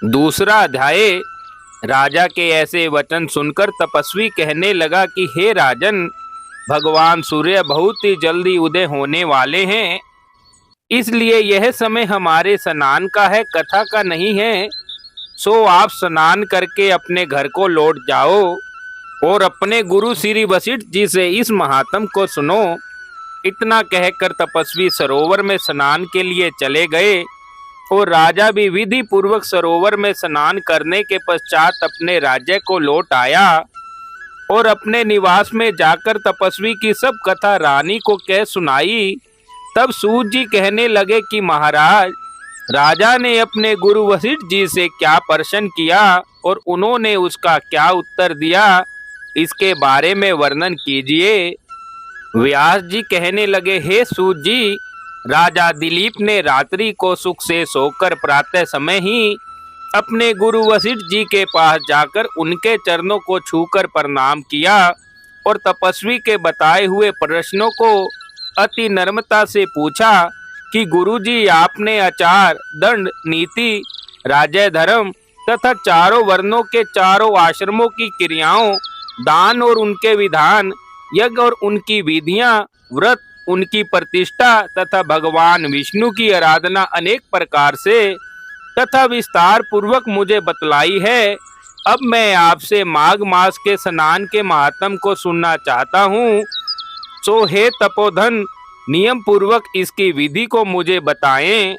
दूसरा अध्याय। राजा के ऐसे वचन सुनकर तपस्वी कहने लगा कि हे राजन, भगवान सूर्य बहुत ही जल्दी उदय होने वाले हैं, इसलिए यह समय हमारे स्नान का है, कथा का नहीं है। सो आप स्नान करके अपने घर को लौट जाओ और अपने गुरु श्री वशिष्ठ जी से इस महात्म को सुनो। इतना कहकर तपस्वी सरोवर में स्नान के लिए चले गए और राजा भी विधि पूर्वक सरोवर में स्नान करने के पश्चात अपने राज्य को लौट आया और अपने निवास में जाकर तपस्वी की सब कथा रानी को कह सुनाई। तब सूत जी कहने लगे कि महाराज, राजा ने अपने गुरु वशिष्ठ जी से क्या प्रश्न किया और उन्होंने उसका क्या उत्तर दिया, इसके बारे में वर्णन कीजिए। व्यास जी कहने लगे, हे सूत जी, राजा दिलीप ने रात्रि को सुख से सोकर प्रातः समय ही अपने गुरु वशिष्ठ जी के पास जाकर उनके चरणों को छूकर प्रणाम किया और तपस्वी के बताए हुए प्रश्नों को अति नम्रता से पूछा कि गुरुजी, आपने आचार, दंड, नीति, राज्य धर्म तथा चारों वर्णों के चारों आश्रमों की क्रियाओं, दान और उनके विधान, यज्ञ और उनकी विधियां, व्रत, उनकी प्रतिष्ठा तथा भगवान विष्णु की आराधना अनेक प्रकार से तथा विस्तार पूर्वक मुझे बतलाई है। अब मैं आपसे माघ मास के स्नान के महात्म को सुनना चाहता हूँ। सो हे तपोधन, नियम पूर्वक इसकी विधि को मुझे बताएं।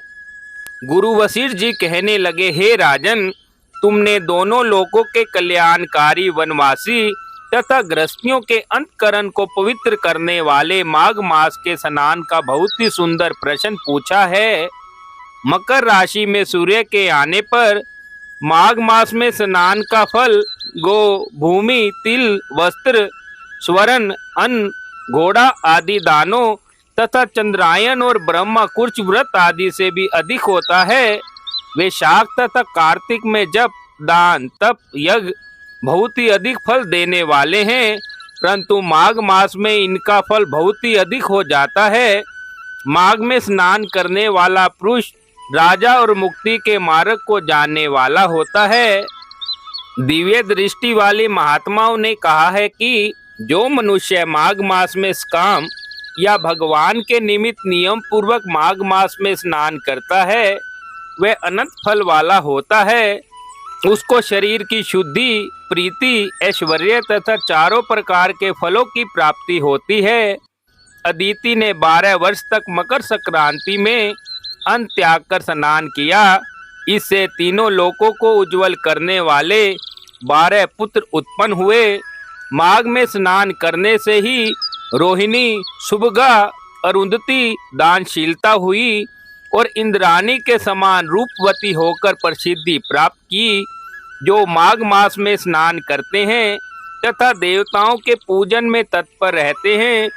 गुरु वशिष्ठ जी कहने लगे, हे राजन, तुमने दोनों लोकों के कल्याणकारी वनवासी तथा गृहस्थियों के अंतकरण को पवित्र करने वाले माघ मास के स्नान का बहुत ही सुंदर प्रश्न पूछा है। मकर राशि में सूर्य के आने पर माघ मास में स्नान का फल गो, भूमि, तिल, वस्त्र, स्वर्ण, अन्न, घोड़ा आदि दानों तथा चंद्रायन और ब्रह्मा कुर्च व्रत आदि से भी अधिक होता है। वैशाख तथा कार्तिक में जप, दान, तप, यज्ञ बहुत ही अधिक फल देने वाले हैं, परंतु माघ मास में इनका फल बहुत ही अधिक हो जाता है। माघ में स्नान करने वाला पुरुष राजा और मुक्ति के मार्ग को जानने वाला होता है। दिव्य दृष्टि वाले महात्माओं ने कहा है कि जो मनुष्य माघ मास में काम या भगवान के निमित्त नियम पूर्वक माघ मास में स्नान करता है, वह अनंत फल वाला होता है। उसको शरीर की शुद्धि, प्रीति, ऐश्वर्य तथा चारों प्रकार के फलों की प्राप्ति होती है। अदिति ने 12 वर्ष तक मकर संक्रांति में अन्न त्याग कर स्नान किया। इससे तीनों लोकों को उज्जवल करने वाले 12 पुत्र उत्पन्न हुए। माघ में स्नान करने से ही रोहिणी, शुभगा, अरुंधति दानशीलता हुई और इंद्राणी के समान रूपवती होकर प्रसिद्धि प्राप्त की। जो माघ मास में स्नान करते हैं तथा देवताओं के पूजन में तत्पर रहते हैं,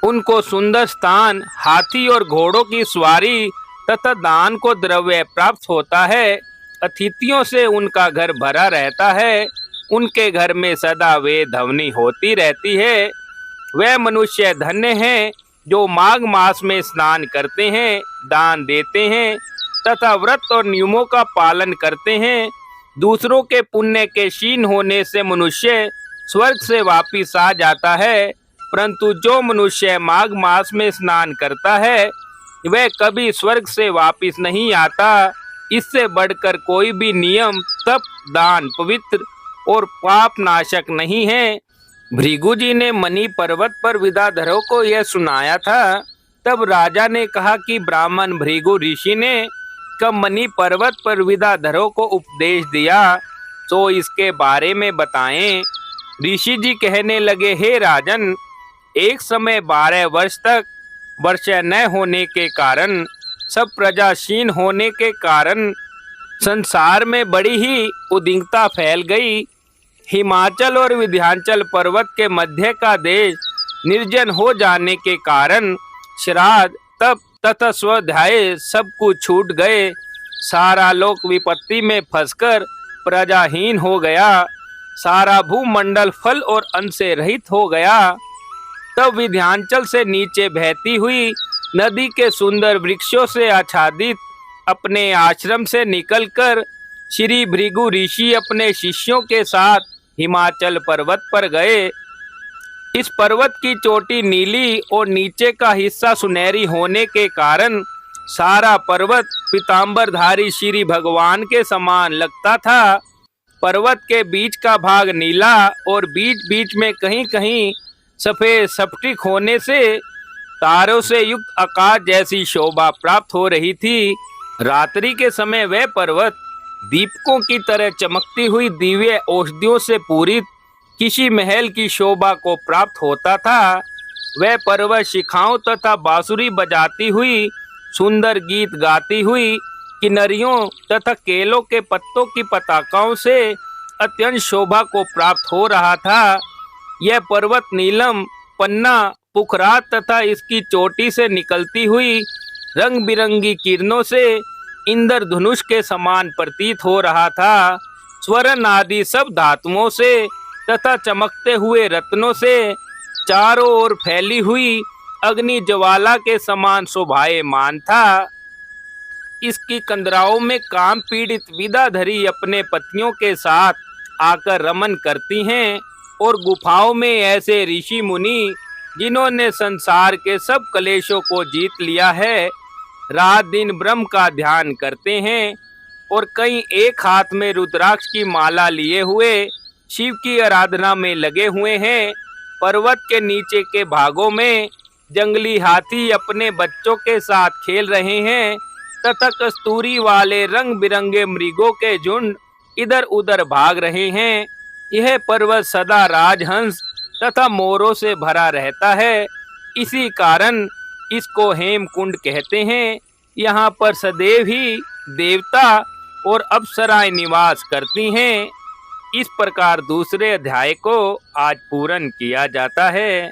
उनको सुंदर स्थान, हाथी और घोड़ों की सवारी तथा दान को द्रव्य प्राप्त होता है। अतिथियों से उनका घर भरा रहता है। उनके घर में सदा वे ध्वनि होती रहती है। वह मनुष्य धन्य हैं जो माघ मास में स्नान करते हैं, दान देते हैं तथा व्रत और नियमों का पालन करते हैं। दूसरों के पुण्य के क्षीण होने से मनुष्य स्वर्ग से वापिस आ जाता है, परंतु जो मनुष्य माघ मास में स्नान करता है वह कभी स्वर्ग से वापिस नहीं आता। इससे बढ़कर कोई भी नियम, तप, दान पवित्र और पाप नाशक नहीं है। भृगु जी ने मणि पर्वत पर विद्याधरों को यह सुनाया था। तब राजा ने कहा कि ब्राह्मण भृगु ऋषि ने कब मणि पर्वत पर विद्याधरों को उपदेश दिया, तो इसके बारे में बताएं। ऋषि जी कहने लगे, हे राजन, एक समय 12 वर्ष तक वर्षा न होने के कारण, सब प्रजा क्षीण होने के कारण संसार में बड़ी ही उद्विग्नता फैल गई। हिमाचल और विंध्याचल पर्वत के मध्य का देश निर्जन हो जाने के कारण श्राद्ध, तप तथा स्वाध्याय सब कुछ छूट गए। सारा लोक विपत्ति में फंसकर प्रजाहीन हो गया। सारा भूमंडल फल और अन्न से रहित हो गया। तब विंध्याचल से नीचे बहती हुई नदी के सुंदर वृक्षों से आच्छादित अपने आश्रम से निकलकर श्री भृगु ऋषि अपने शिष्यों के साथ हिमाचल पर्वत पर गए। इस पर्वत की चोटी नीली और नीचे का हिस्सा सुनहरी होने के कारण सारा पर्वत पीतांबरधारी श्री भगवान के समान लगता था। पर्वत के बीच का भाग नीला और बीच बीच में कहीं कहीं सफेद स्फटिक होने से तारों से युक्त आकाश जैसी शोभा प्राप्त हो रही थी। रात्रि के समय वह पर्वत दीपकों की तरह चमकती हुई दिव्य औषधियों से पूरित किसी महल की शोभा को प्राप्त होता था। वह पर्वत शिखाओं तथा बांसुरी बजाती हुई, सुंदर गीत गाती हुई, किन्नरियों तथा केलों के पत्तों की पताकाओं से अत्यंत शोभा को प्राप्त हो रहा था। यह पर्वत नीलम, पन्ना, पुखरात तथा इसकी चोटी से निकलती हुई रंग बिरंगी किरणों से इंद्रधनुष के समान प्रतीत हो रहा था। स्वर्ण आदि सब धातुओं से तथा चमकते हुए रत्नों से चारों ओर फैली हुई अग्नि ज्वाला के समान शोभायमान था। इसकी कंदराओं में काम पीड़ित विदाधरी अपने पतियों के साथ आकर रमन करती हैं और गुफाओं में ऐसे ऋषि मुनि जिन्होंने संसार के सब कलेशों को जीत लिया है, रात दिन ब्रह्म का ध्यान करते हैं और कई एक हाथ में रुद्राक्ष की माला लिए हुए शिव की आराधना में लगे हुए हैं। पर्वत के नीचे के भागों में जंगली हाथी अपने बच्चों के साथ खेल रहे हैं तथा कस्तूरी वाले रंग बिरंगे मृगों के झुंड इधर उधर भाग रहे हैं। यह पर्वत सदा राजहंस तथा मोरों से भरा रहता है, इसी कारण इसको हेमकुंड कहते हैं। यहाँ पर सदैव ही देवता और अप्सराएं निवास करती हैं। इस प्रकार दूसरे अध्याय को आज पूर्ण किया जाता है।